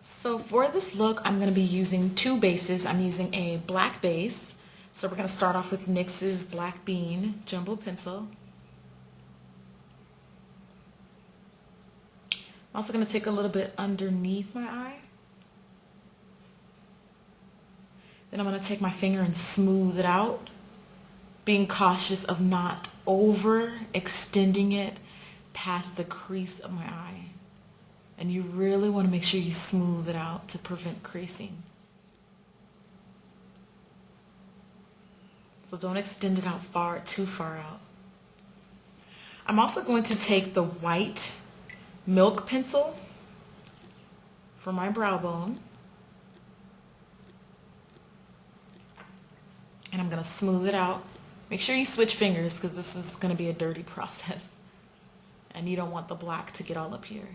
So for this look, I'm going to be using two bases. I'm using a black base. So we're going to start off with NYX's Black Bean Jumbo Pencil. I'm also going to take a little bit underneath my eye. Then I'm going to take my finger and smooth it out, being cautious of not overextending it past the crease of my eye. And you really want to make sure you smooth it out to prevent creasing. So don't extend it out too far out. I'm also going to take the white milk pencil for my brow bone. And I'm going to smooth it out. Make sure you switch fingers because this is going to be a dirty process. And you don't want the black to get all up here.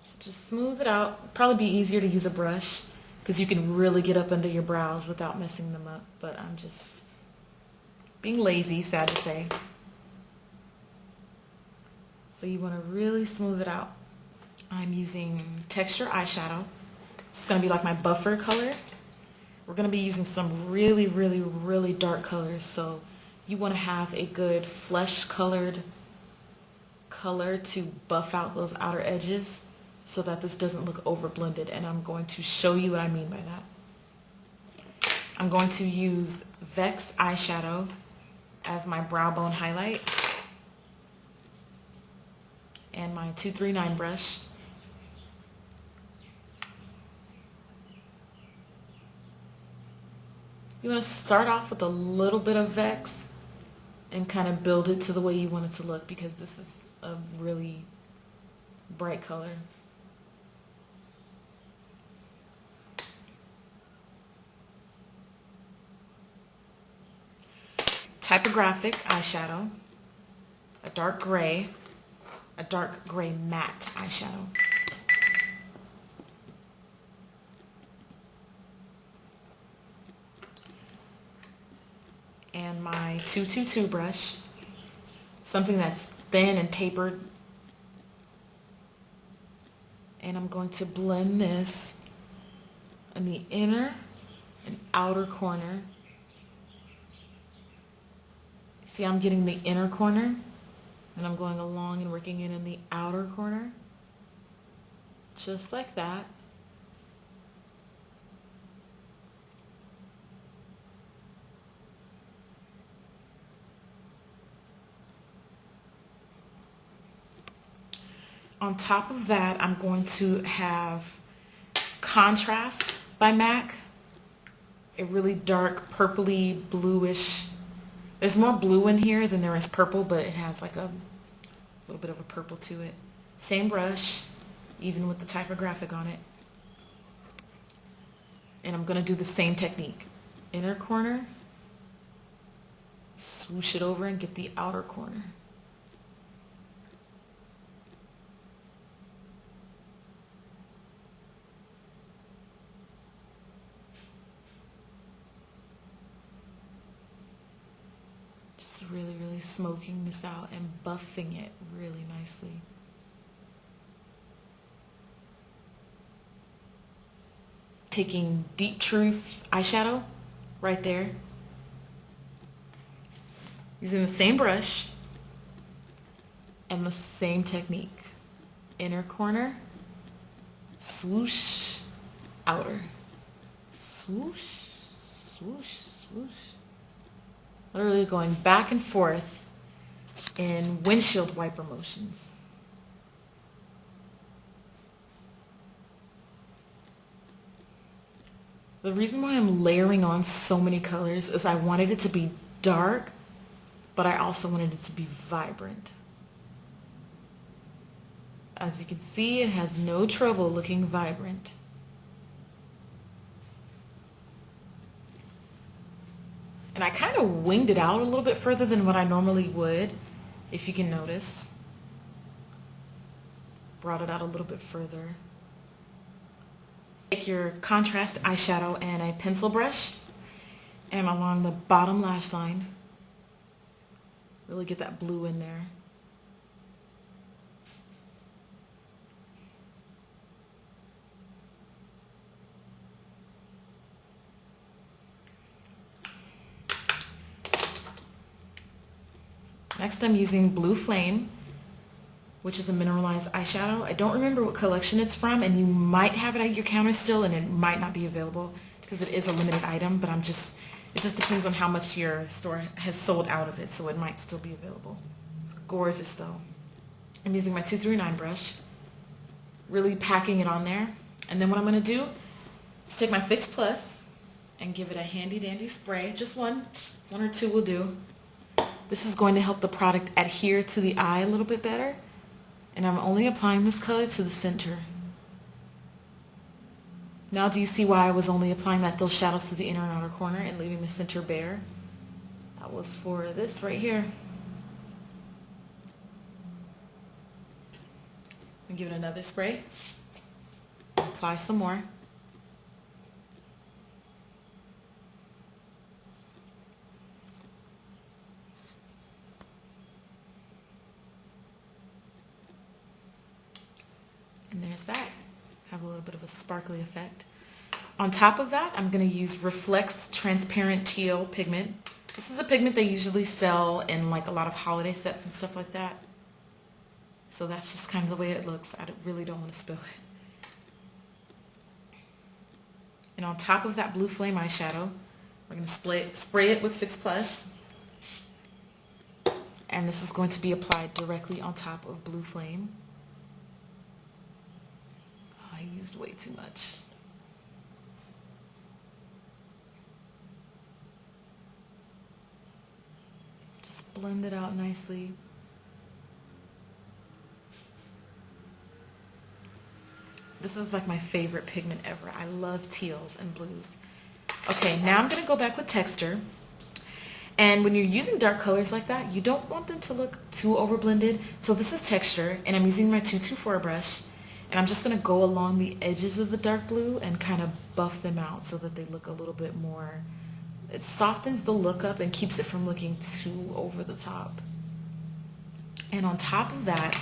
So just smooth it out. Probably be easier to use a brush because you can really get up under your brows without messing them up. But I'm just being lazy, sad to say. So you want to really smooth it out. I'm using texture eyeshadow. It's going to be like my buffer color. We're going to be using some really, really, really dark colors. So you want to have a good flesh colored color to buff out those outer edges so that this doesn't look over blended. And I'm going to show you what I mean by that. I'm going to use Vex eyeshadow as my brow bone highlight and my 239 brush. You want to start off with a little bit of Vex and kind of build it to the way you want it to look because this is a really bright color. Typographic eyeshadow, a dark gray matte eyeshadow. And my 222 brush, something that's thin and tapered. And I'm going to blend this in the inner and outer corner. See, I'm getting the inner corner, and I'm going along and working it in the outer corner, just like that. On top of that, I'm going to have Contrast by MAC, a really dark purpley bluish. There's more blue in here than there is purple, but it has like a little bit of a purple to it. Same brush, even with the typographic on it. And I'm going to do the same technique. Inner corner, swoosh it over and get the outer corner. Just really, really smoking this out and buffing it really nicely. Taking Deep Truth eyeshadow right there. Using the same brush and the same technique. Inner corner, swoosh, outer. Swoosh, swoosh, swoosh. Literally going back and forth in windshield wiper motions. The reason why I'm layering on so many colors is I wanted it to be dark, but I also wanted it to be vibrant. As you can see, it has no trouble looking vibrant. And I kind of winged it out a little bit further than what I normally would, if you can notice. Brought it out a little bit further. Take your contrast eyeshadow and a pencil brush, and along the bottom lash line, really get that blue in there. Next I'm using Blue Flame, which is a mineralized eyeshadow. I don't remember what collection it's from, and you might have it at your counter still, and it might not be available because it is a limited item, but it just depends on how much your store has sold out of it, so it might still be available. It's gorgeous though. I'm using my 239 brush, really packing it on there. And then what I'm going to do is take my Fix Plus and give it a handy dandy spray. Just one or two will do. This is going to help the product adhere to the eye a little bit better. And I'm only applying this color to the center. Now do you see why I was only applying those shadows to the inner and outer corner and leaving the center bare? That was for this right here. And give it another spray. Apply some more. And there's that. Have a little bit of a sparkly effect. On top of that, I'm going to use Reflex Transparent Teal pigment. This is a pigment they usually sell in like a lot of holiday sets and stuff like that. So that's just kind of the way it looks. I really don't want to spill it. And on top of that Blue Flame eyeshadow, we're going to spray it with Fix Plus. And this is going to be applied directly on top of Blue Flame. Oh, I used way too much. Just blend it out nicely. This is like my favorite pigment ever. I love teals and blues. Okay, now I'm going to go back with texture. And when you're using dark colors like that, you don't want them to look too overblended. So this is texture, and I'm using my 224 brush. And I'm just going to go along the edges of the dark blue and kind of buff them out so that they look a little bit more. It softens the look up and keeps it from looking too over the top. And on top of that,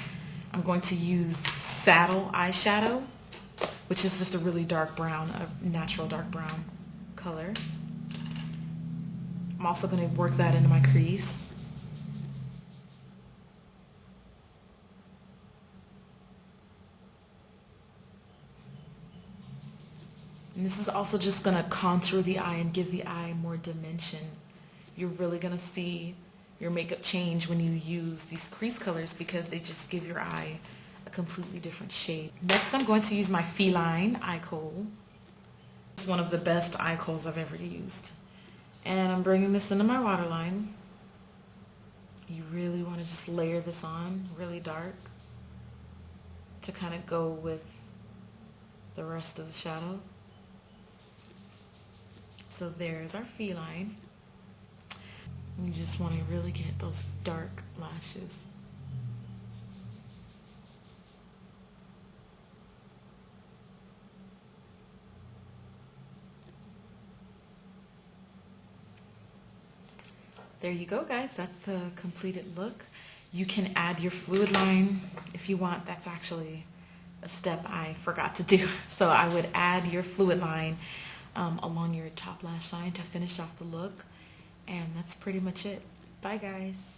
I'm going to use Saddle eyeshadow, which is just a really dark brown, a natural dark brown color. I'm also going to work that into my crease. And this is also just going to contour the eye and give the eye more dimension. You're really going to see your makeup change when you use these crease colors because they just give your eye a completely different shape. Next I'm going to use my Feline eye kohl. It's one of the best eye kohls I've ever used. And I'm bringing this into my waterline. You really want to just layer this on really dark to kind of go with the rest of the shadow. So there's our Feline. You just want to really get those dark lashes. There you go, guys. That's the completed look. You can add your fluid line if you want. That's actually a step I forgot to do. So I would add your fluid line along your top lash line to finish off the look. And that's pretty much it. Bye, guys.